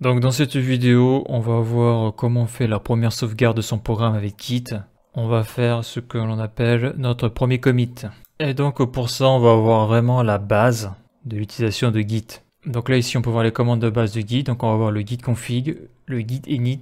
Donc dans cette vidéo, on va voir comment on fait la première sauvegarde de son programme avec Git. On va faire ce que l'on appelle notre premier commit. Et donc pour ça, on va voir vraiment la base de l'utilisation de Git. Donc là ici, on peut voir les commandes de base de Git. Donc on va voir le git config, le git init,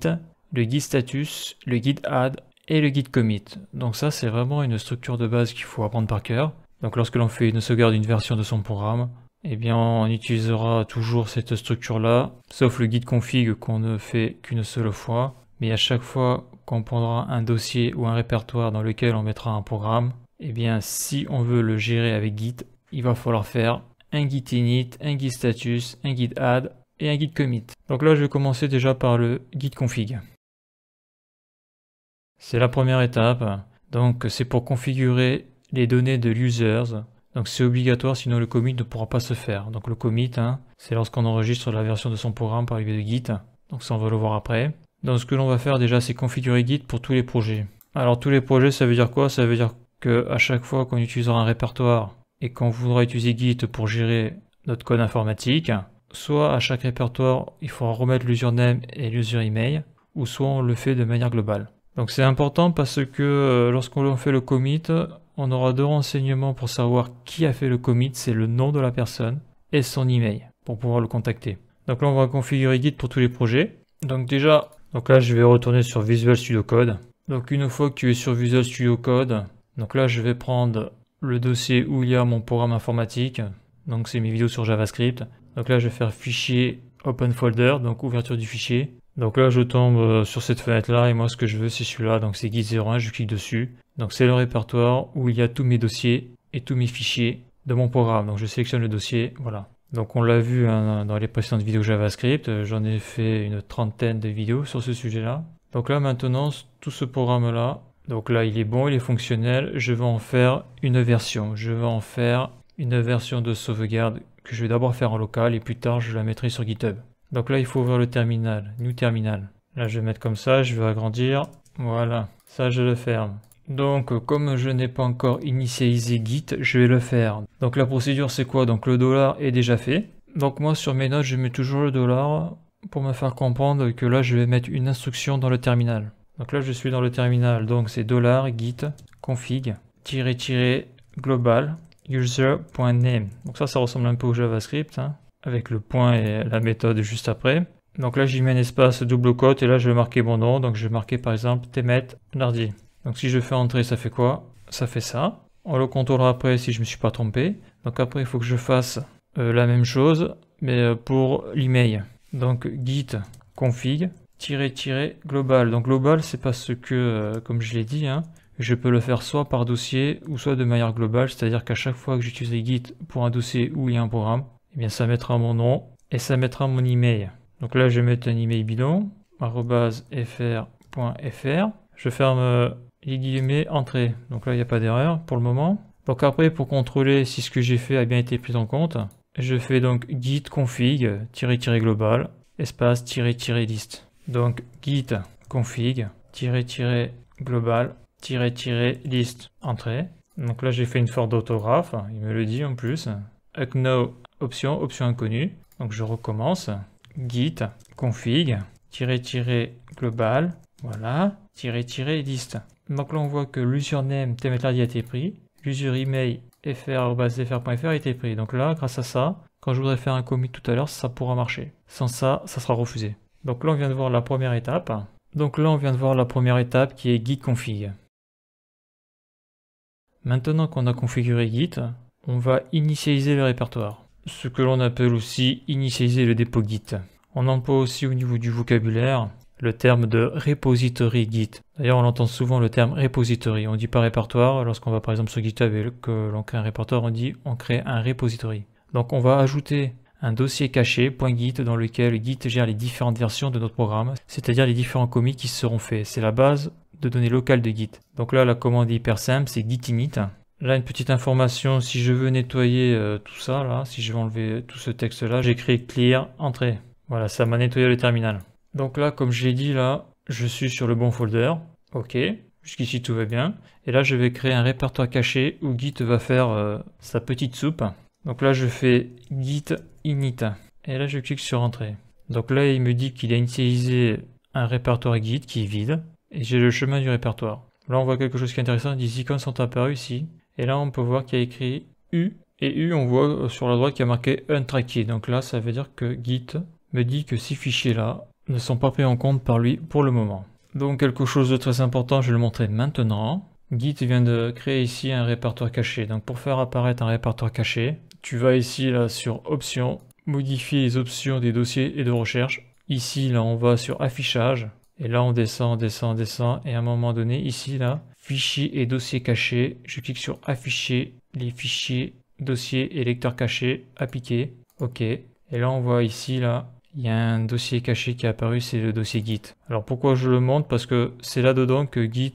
le git status, le git add et le git commit. Donc ça, c'est vraiment une structure de base qu'il faut apprendre par cœur. Donc lorsque l'on fait une sauvegarde d'une version de son programme, eh bien on utilisera toujours cette structure là, sauf le git config qu'on ne fait qu'une seule fois. Mais à chaque fois qu'on prendra un dossier ou un répertoire dans lequel on mettra un programme, eh bien si on veut le gérer avec Git, il va falloir faire un git init, un git status, un git add et un git commit. Donc là je vais commencer déjà par le git config. C'est la première étape, donc c'est pour configurer les données de l'users. Donc c'est obligatoire, sinon le commit ne pourra pas se faire. Donc le commit, c'est lorsqu'on enregistre la version de son programme par le biais de Git. Donc ça on va le voir après. Donc ce que l'on va faire déjà, c'est configurer Git pour tous les projets. Alors tous les projets, ça veut dire quoi? Ça veut dire qu'à chaque fois qu'on utilisera un répertoire et qu'on voudra utiliser Git pour gérer notre code informatique, soit à chaque répertoire, il faudra remettre l'username et l'user email, ou soit on le fait de manière globale. Donc c'est important parce que lorsqu'on fait le commit, on aura deux renseignements pour savoir qui a fait le commit, c'est le nom de la personne et son email pour pouvoir le contacter. Donc là on va configurer Git pour tous les projets. Donc là je vais retourner sur Visual Studio Code. Donc une fois que tu es sur Visual Studio Code, donc là je vais prendre le dossier où il y a mon programme informatique. Donc c'est mes vidéos sur JavaScript. Donc là je vais faire fichier Open Folder, donc ouverture du fichier. Donc là je tombe sur cette fenêtre là et moi ce que je veux c'est celui-là, donc c'est Git 01, je clique dessus. Donc c'est le répertoire où il y a tous mes dossiers et tous mes fichiers de mon programme. Donc je sélectionne le dossier, voilà. Donc on l'a vu dans les précédentes vidéos JavaScript, j'en ai fait une trentaine de vidéos sur ce sujet-là. Donc là maintenant, tout ce programme-là, donc là il est bon, il est fonctionnel, je vais en faire une version. Je vais en faire une version de sauvegarde que je vais d'abord faire en local et plus tard je la mettrai sur GitHub. Donc là il faut ouvrir le terminal, New Terminal. Là je vais mettre comme ça, je vais agrandir, voilà, ça je le ferme. Donc comme je n'ai pas encore initialisé Git, je vais le faire. Donc la procédure c'est quoi? Donc le dollar est déjà fait. Donc moi sur mes notes je mets toujours le dollar pour me faire comprendre que là je vais mettre une instruction dans le terminal. Donc là je suis dans le terminal, donc c'est $git config --global user.name. Donc ça ressemble un peu au JavaScript, avec le point et la méthode juste après. Donc là j'y mets un espace double quote et là je vais marquer mon nom, donc je vais marquer par exemple Temet Nardi. Donc si je fais entrer, ça fait quoi? Ça fait ça. On le contrôlera après si je me suis pas trompé. Donc après il faut que je fasse la même chose, mais pour l'email. Donc git config --global. Donc global c'est parce que, comme je l'ai dit, je peux le faire soit par dossier ou soit de manière globale, c'est-à-dire qu'à chaque fois que j'utilise Git pour un dossier où il y a un programme, eh bien ça mettra mon nom et ça mettra mon email. Donc là je vais mettre un email bidon, @fr.fr. Je ferme les guillemets entrée. Donc là il n'y a pas d'erreur pour le moment. Donc après pour contrôler si ce que j'ai fait a bien été pris en compte, je fais donc git config --global espace --list. Donc git config --global --list entrée. Donc là j'ai fait une faute d'orthographe, il me le dit en plus. Ignore option inconnue. Donc je recommence. Git config --global, voilà, --list. Donc là on voit que l'username Temetlardi a été pris, l'user email fr.fr a été pris. Donc là grâce à ça, quand je voudrais faire un commit tout à l'heure, ça pourra marcher. Sans ça, ça sera refusé. Donc là on vient de voir la première étape. Qui est git config. Maintenant qu'on a configuré Git, on va initialiser le répertoire. Ce que l'on appelle aussi initialiser le dépôt Git. On emploie aussi au niveau du vocabulaire le terme de repository Git. D'ailleurs, on entend souvent le terme repository. On dit pas répertoire. Lorsqu'on va par exemple sur GitHub et que l'on crée un répertoire, on dit on crée un repository. Donc on va ajouter un dossier caché .git dans lequel Git gère les différentes versions de notre programme, c'est-à-dire les différents commits qui seront faits. C'est la base de données locales de Git. Donc là, la commande est hyper simple, c'est git init. Là, une petite information, si je veux nettoyer tout ça, là, si je veux enlever tout ce texte-là, j'écris clear entrée. Voilà, ça m'a nettoyé le terminal. Donc là, comme je l'ai dit, là, je suis sur le bon folder. Ok, jusqu'ici tout va bien. Et là, je vais créer un répertoire caché où Git va faire sa petite soupe. Donc là, je fais git init. Et là, je clique sur entrée. Donc là, il me dit qu'il a initialisé un répertoire Git qui est vide, et j'ai le chemin du répertoire. Là, on voit quelque chose qui est intéressant, des icônes sont apparues ici, et là, on peut voir qu'il y a écrit U, et U, on voit sur la droite qu'il y a marqué Untracked. Donc là, ça veut dire que Git me dit que ces fichiers-là ne sont pas pris en compte par lui pour le moment. Donc quelque chose de très important, je vais le montrer maintenant. Git vient de créer ici un répertoire caché. Donc pour faire apparaître un répertoire caché, tu vas ici là sur Options, modifier les options des dossiers et de recherche. Ici là on va sur Affichage et là on descend, descend, descend et à un moment donné ici là Fichiers et dossiers cachés. Je clique sur Afficher les fichiers, dossiers et lecteurs cachés, appliquer. Ok. Et là on voit ici là il y a un dossier caché qui est apparu, c'est le dossier Git. Alors pourquoi je le montre? Parce que c'est là-dedans que Git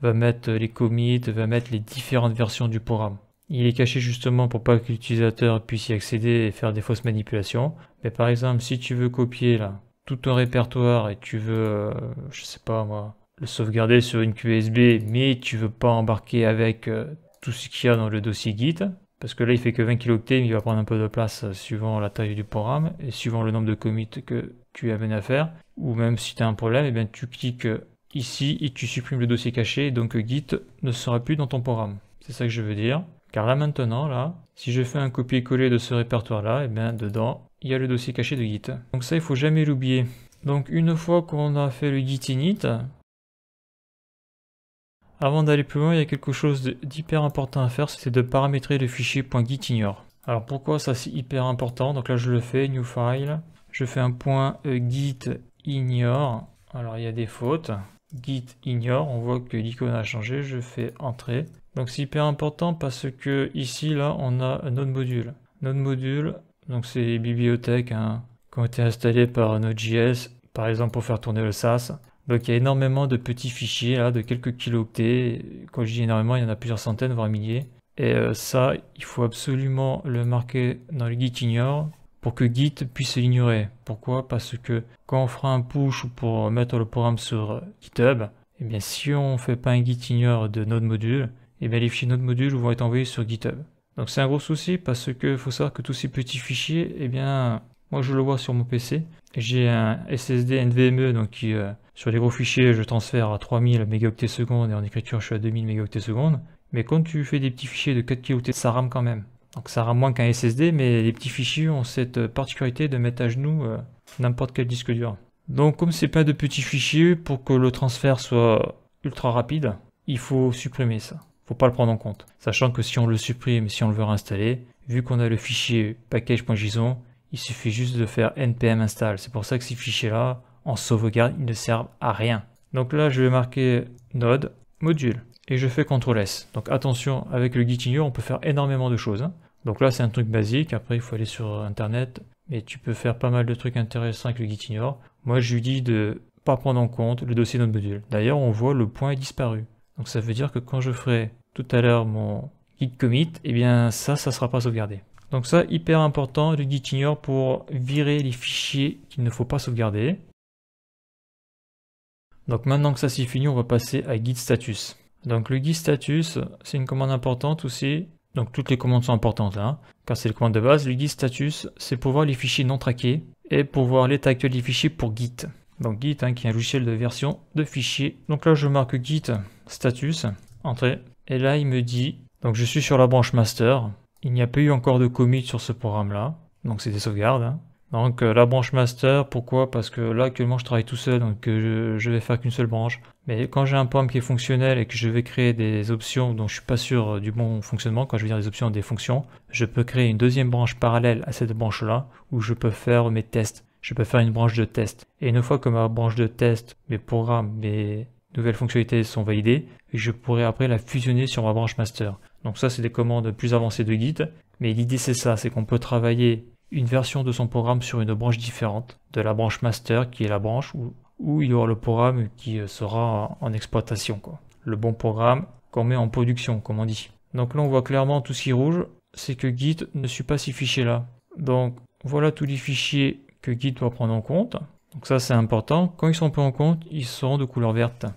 va mettre les commits, va mettre les différentes versions du programme. Il est caché justement pour pas que l'utilisateur puisse y accéder et faire des fausses manipulations. Mais par exemple, si tu veux copier là tout ton répertoire et tu veux, je sais pas moi, le sauvegarder sur une clé USB, mais tu veux pas embarquer avec tout ce qu'il y a dans le dossier Git, parce que là il fait que 20 kilooctets, mais il va prendre un peu de place suivant la taille du programme et suivant le nombre de commits que tu es amené à faire. Ou même si tu as un problème, et bien tu cliques ici et tu supprimes le dossier caché, donc Git ne sera plus dans ton programme. C'est ça que je veux dire. Car là maintenant, là, si je fais un copier-coller de ce répertoire-là, et bien dedans, il y a le dossier caché de Git. Donc ça, il faut jamais l'oublier. Donc une fois qu'on a fait le git init, avant d'aller plus loin, il y a quelque chose d'hyper important à faire, c'est de paramétrer le fichier .gitignore. Alors pourquoi ça c'est hyper important? Donc là je le fais, new file, je fais un .gitignore. Alors il y a des fautes, git ignore, on voit que l'icône a changé, je fais entrer. Donc c'est hyper important parce que ici là on a Node module. Node module, donc c'est les bibliothèques qui ont été installées par Node.js, par exemple pour faire tourner le SAS. Donc il y a énormément de petits fichiers là, de quelques kilooctets. Quand je dis énormément, il y en a plusieurs centaines, voire milliers. Et ça, il faut absolument le marquer dans le gitignore pour que Git puisse l'ignorer. Pourquoi? Parce que quand on fera un push pour mettre le programme sur GitHub, eh bien si on ne fait pas un gitignore de Node module, eh bien les fichiers Node module vont être envoyés sur GitHub. Donc c'est un gros souci parce que faut savoir que tous ces petits fichiers, eh bien moi je le vois sur mon PC. J'ai un SSD NVMe donc qui sur les gros fichiers je transfère à 3000 mégaoctets secondes et en écriture je suis à 2000 mégaoctets secondes. Mais quand tu fais des petits fichiers de 4 kilooctets, ça rame quand même. Donc ça rame moins qu'un SSD, mais les petits fichiers ont cette particularité de mettre à genoux n'importe quel disque dur. Donc comme c'est pas de petits fichiers, pour que le transfert soit ultra rapide, il faut supprimer ça. Faut pas le prendre en compte. Sachant que si on le supprime, si on le veut réinstaller, vu qu'on a le fichier package.json, il suffit juste de faire npm install. C'est pour ça que ces fichiers-là, en sauvegarde, ils ne servent à rien. Donc là, je vais marquer node module et je fais CTRL S. Donc attention, avec le gitignore, on peut faire énormément de choses. Donc là, c'est un truc basique. Après, il faut aller sur Internet, mais tu peux faire pas mal de trucs intéressants avec le gitignore. Moi, je lui dis de pas prendre en compte le dossier node module. D'ailleurs, on voit le point est disparu. Donc ça veut dire que quand je ferai tout à l'heure mon git commit, eh bien ça sera pas sauvegardé. Donc ça, hyper important, le gitignore pour virer les fichiers qu'il ne faut pas sauvegarder. Donc maintenant que ça c'est fini, on va passer à git status. Donc le git status, c'est une commande importante aussi. Donc toutes les commandes sont importantes là, car c'est les commandes de base. Le git status, c'est pour voir les fichiers non traqués et pour voir l'état actuel des fichiers pour Git. Donc Git, qui est un logiciel de version de fichiers. Donc là je marque git status, entrée, et là il me dit, donc je suis sur la branche master. Il n'y a pas eu encore de commit sur ce programme-là, donc c'est des sauvegardes. Donc la branche master, pourquoi? Parce que là actuellement je travaille tout seul, donc je vais faire qu'une seule branche. Mais quand j'ai un programme qui est fonctionnel et que je vais créer des options dont je suis pas sûr du bon fonctionnement, quand je veux dire des options des fonctions, je peux créer une deuxième branche parallèle à cette branche-là, où je peux faire mes tests. Je peux faire une branche de test. Et une fois que ma branche de test, mes programmes, mes nouvelles fonctionnalités sont validées, je pourrai après la fusionner sur ma branche master. Donc ça c'est des commandes plus avancées de Git, mais l'idée c'est ça, c'est qu'on peut travailler une version de son programme sur une branche différente de la branche master qui est la branche où il y aura le programme qui sera en exploitation, quoi. Le bon programme qu'on met en production, comme on dit. Donc là on voit clairement tout ce qui est rouge, c'est que Git ne suit pas ces fichiers là. Donc voilà tous les fichiers que Git doit prendre en compte. Donc ça c'est important, quand ils sont pris en compte, ils seront de couleur verte.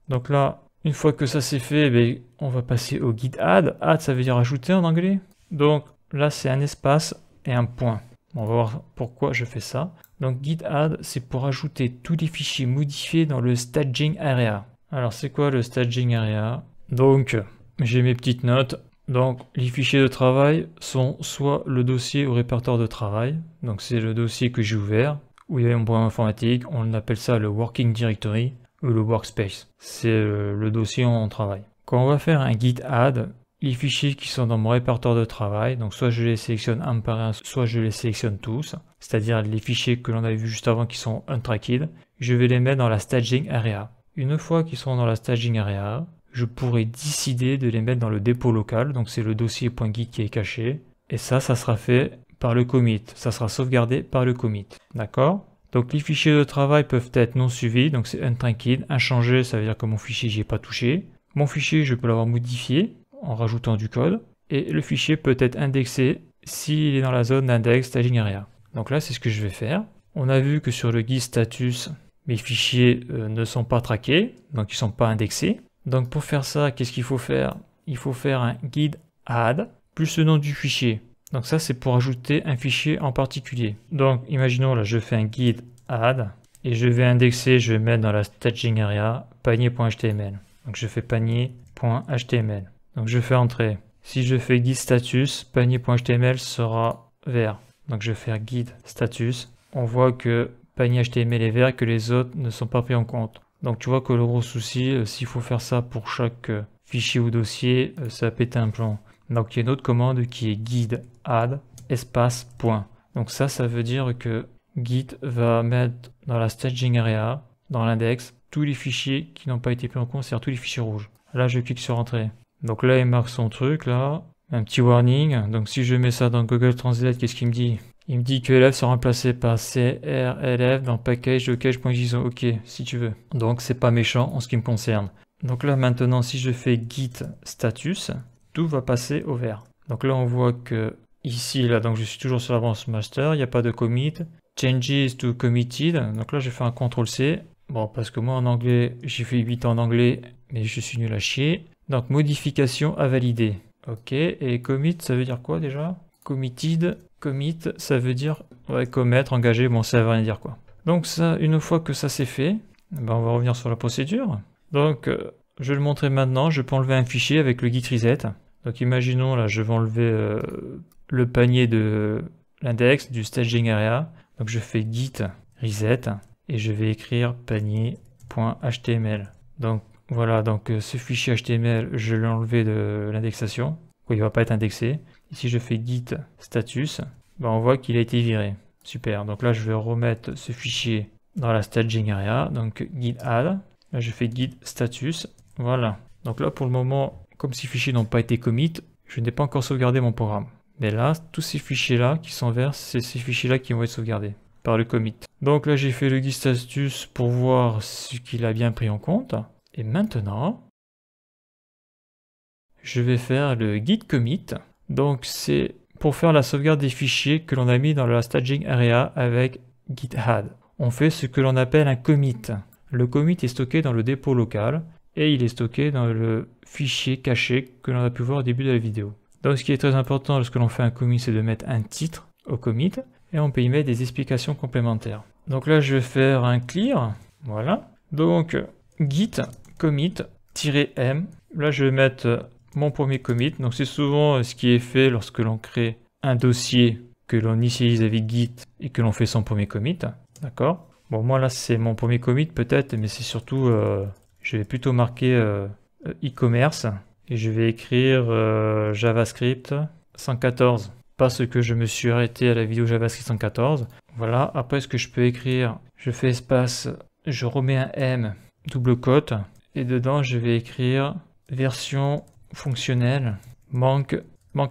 Donc là, une fois que ça c'est fait, on va passer au git add. Add ça veut dire ajouter en anglais. Donc là c'est un espace et un point. On va voir pourquoi je fais ça. Donc git add, c'est pour ajouter tous les fichiers modifiés dans le staging area. Alors c'est quoi le staging area? Donc j'ai mes petites notes. Donc les fichiers de travail sont soit le dossier au répertoire de travail, donc c'est le dossier que j'ai ouvert, où il y a mon programme informatique, on appelle ça le working directory ou le workspace. C'est le dossier où on travaille. Quand on va faire un git add, les fichiers qui sont dans mon répertoire de travail, donc soit je les sélectionne un par un, soit je les sélectionne tous, c'est-à-dire les fichiers que l'on avait vu juste avant qui sont untracked, je vais les mettre dans la staging area. Une fois qu'ils sont dans la staging area, je pourrais décider de les mettre dans le dépôt local, donc c'est le dossier .git qui est caché, et ça sera fait par le commit, ça sera sauvegardé par le commit, d'accord? Donc les fichiers de travail peuvent être non suivis, donc c'est untracked, inchangé, ça veut dire que mon fichier j'y ai pas touché. Mon fichier je peux l'avoir modifié en rajoutant du code, et le fichier peut être indexé s'il est dans la zone d'index staging area. Donc là c'est ce que je vais faire. On a vu que sur le git status, mes fichiers ne sont pas traqués, donc ils ne sont pas indexés. Donc pour faire ça, qu'est-ce qu'il faut faire? Il faut faire un git add plus le nom du fichier. Donc ça c'est pour ajouter un fichier en particulier. Donc imaginons là je fais un git add et je vais indexer, je vais mettre dans la staging area panier.html. Donc je fais panier.html. Donc je fais entrer. Si je fais git status, panier.html sera vert. Donc je vais faire git status. On voit que panier.html est vert et que les autres ne sont pas pris en compte. Donc tu vois que le gros souci, s'il faut faire ça pour chaque fichier ou dossier, ça va péter un plomb. Donc il y a une autre commande qui est git add espace point. Donc ça veut dire que Git va mettre dans la staging area, dans l'index, tous les fichiers qui n'ont pas été pris en compte, c'est-à-dire tous les fichiers rouges. Là je clique sur entrée. Donc là il marque son truc là, un petit warning. Donc si je mets ça dans Google Translate, qu'est-ce qu'il me dit? Il me dit que LF sera remplacé par CRLF dans package docage.json. Ok, si tu veux. Donc c'est pas méchant en ce qui me concerne. Donc là maintenant, si je fais git status, tout va passer au vert. Donc là on voit que ici, là, donc je suis toujours sur la branche master, il n'y a pas de commit. Changes to committed. Donc là je fais un CTRL-C. Bon, parce que moi en anglais, j'ai fait 8 ans en anglais, mais je suis nul à chier. Donc modification à valider. Ok, et commit, ça veut dire quoi déjà? Committed, commit, ça veut dire commettre, engager, bon ça veut rien dire quoi. Donc ça, une fois que ça c'est fait, ben, on va revenir sur la procédure. Donc je vais le montrer maintenant, je peux enlever un fichier avec le git reset. Donc imaginons là, je vais enlever le panier de l'index du staging area. Donc je fais git reset et je vais écrire panier.html. Donc voilà, donc ce fichier HTML, je l'ai enlevé de l'indexation. Il ne va pas être indexé. Ici, je fais git status. Ben, on voit qu'il a été viré. Super. Donc là, je vais remettre ce fichier dans la staging area. Donc git add. Là, je fais git status. Voilà. Donc là, pour le moment, comme ces fichiers n'ont pas été commit, je n'ai pas encore sauvegardé mon programme. Mais là, tous ces fichiers-là qui sont verts, c'est ces fichiers-là qui vont être sauvegardés par le commit. Donc là, j'ai fait le git status pour voir ce qu'il a bien pris en compte. Et maintenant, je vais faire le git commit. Donc c'est pour faire la sauvegarde des fichiers que l'on a mis dans la staging area avec git add. On fait ce que l'on appelle un commit. Le commit est stocké dans le dépôt local et il est stocké dans le fichier caché que l'on a pu voir au début de la vidéo. Donc ce qui est très important lorsque l'on fait un commit, c'est de mettre un titre au commit et on peut y mettre des explications complémentaires. Donc là je vais faire un clear. Voilà. Donc git commit-m. Là je vais mettre mon premier commit. Donc c'est souvent ce qui est fait lorsque l'on crée un dossier que l'on initialise avec Git et que l'on fait son premier commit. D'accord? Bon, moi là c'est mon premier commit peut-être, mais c'est surtout, je vais plutôt marquer e-commerce et je vais écrire JavaScript 114 parce que je me suis arrêté à la vidéo JavaScript 114. Voilà, après ce que je peux écrire, je fais espace, je remets un M, double quote, et dedans je vais écrire version fonctionnelle, manque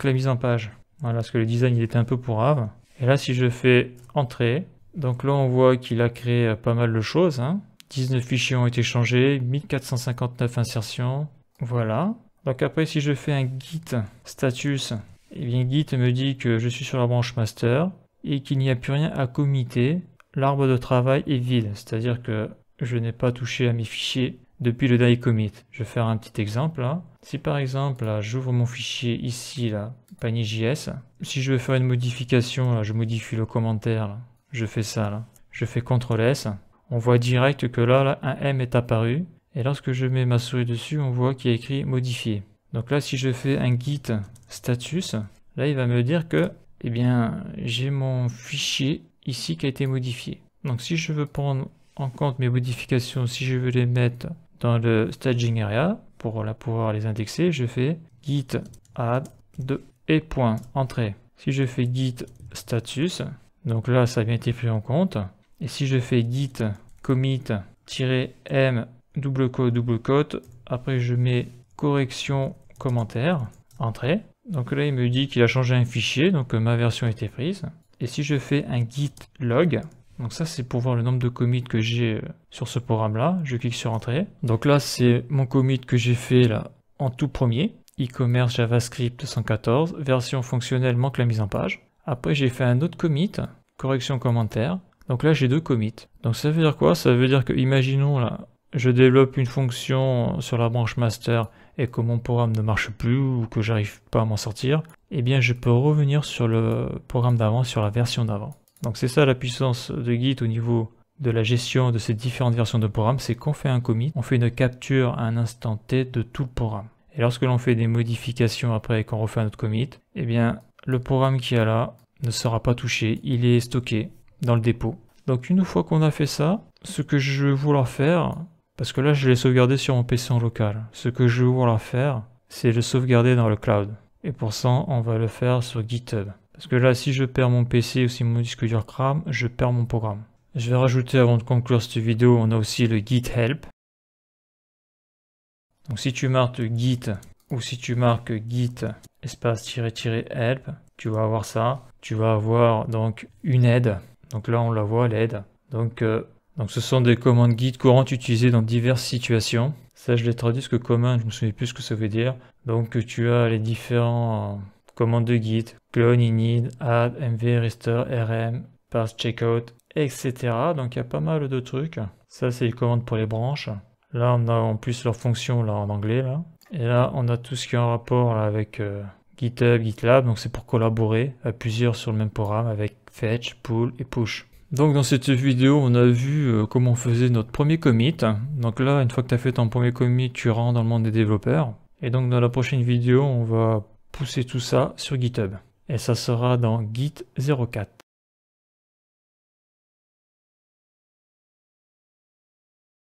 la mise en page. Voilà, parce que le design il était un peu pourrave. Et là si je fais entrée, donc là on voit qu'il a créé pas mal de choses. 19 fichiers ont été changés, 1459 insertions. Voilà. Donc après si je fais un git status, et bien git me dit que je suis sur la branche master et qu'il n'y a plus rien à committer. L'arbre de travail est vide, c'est-à-dire que je n'ai pas touché à mes fichiers depuis le dernier commit. Je vais faire un petit exemple là. Si par exemple là, j'ouvre mon fichier ici là, panier.js, si je veux faire une modification là, je modifie le commentaire là, je fais ça là, je fais CTRL S, on voit direct que là, un M est apparu et lorsque je mets ma souris dessus, on voit qu'il y a écrit modifier. Donc là, si je fais un git status, là il va me dire que eh bien j'ai mon fichier ici qui a été modifié. Donc si je veux prendre en compte mes modifications, si je veux les mettre dans le staging area pour pouvoir les indexer, je fais git add et point entrée. Si je fais git status, donc là ça a bien été pris en compte. Et si je fais git commit-m double quote, après je mets correction commentaire entrée. Donc là il me dit qu'il a changé un fichier, donc ma version a été prise. Et si je fais un git log, donc ça c'est pour voir le nombre de commits que j'ai sur ce programme là, je clique sur entrée. Donc là c'est mon commit que j'ai fait là en tout premier, e-commerce JavaScript 114, version fonctionnelle manque la mise en page. Après j'ai fait un autre commit, correction commentaire, donc là j'ai 2 commits. Donc ça veut dire quoi? Ça veut dire que imaginons là, je développe une fonction sur la branche master et que mon programme ne marche plus ou que j'arrive pas à m'en sortir, eh bien je peux revenir sur le programme d'avant, sur la version d'avant. Donc c'est ça la puissance de Git au niveau de la gestion de ces différentes versions de programme, c'est qu'on fait un commit, on fait une capture à un instant T de tout le programme. Et lorsque l'on fait des modifications après et qu'on refait un autre commit, eh bien le programme qui est là ne sera pas touché, il est stocké dans le dépôt. Donc une fois qu'on a fait ça, ce que je vais vouloir faire, parce que là je l'ai sauvegardé sur mon PC en local, ce que je vais vouloir faire, c'est le sauvegarder dans le cloud. Et pour ça, on va le faire sur GitHub. Parce que là, si je perds mon PC ou si mon disque dur crame, je perds mon programme. Je vais rajouter, avant de conclure cette vidéo, on a aussi le git help. Donc si tu marques git ou si tu marques git espace --help, tu vas avoir ça. Tu vas avoir donc une aide. Donc là, on la voit, l'aide. Donc ce sont des commandes git courantes utilisées dans diverses situations. Ça, je l'ai traduit, parce que command, je ne me souviens plus ce que ça veut dire. Donc tu as les différents commandes de git, clone, init, add, mv, restore, rm, parse, checkout, etc. Donc il y a pas mal de trucs. Ça, c'est les commandes pour les branches. Là, on a en plus leur fonction là, en anglais. Là. Et là, on a tout ce qui est en rapport là, avec GitHub, GitLab. Donc c'est pour collaborer à plusieurs sur le même programme avec fetch, pull et push. Donc dans cette vidéo, on a vu comment on faisait notre premier commit. Donc là, une fois que tu as fait ton premier commit, tu rentres dans le monde des développeurs. Et donc dans la prochaine vidéo, on va pousser tout ça sur GitHub. Et ça sera dans Git 04.